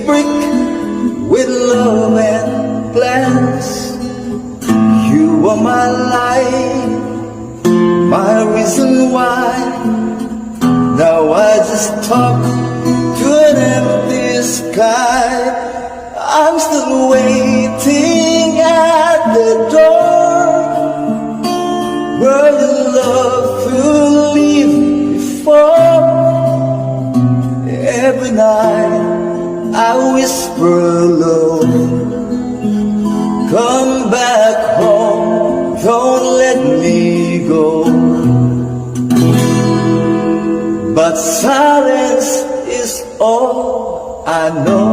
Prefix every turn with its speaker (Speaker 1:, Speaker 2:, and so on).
Speaker 1: brick with love and plans. You are my life, my reason why. Now I just talk to an empty sky. I'm still waiting at the door where your love will leave before. Every night I whisper low, come back home, don't let me go. But silence is all I know.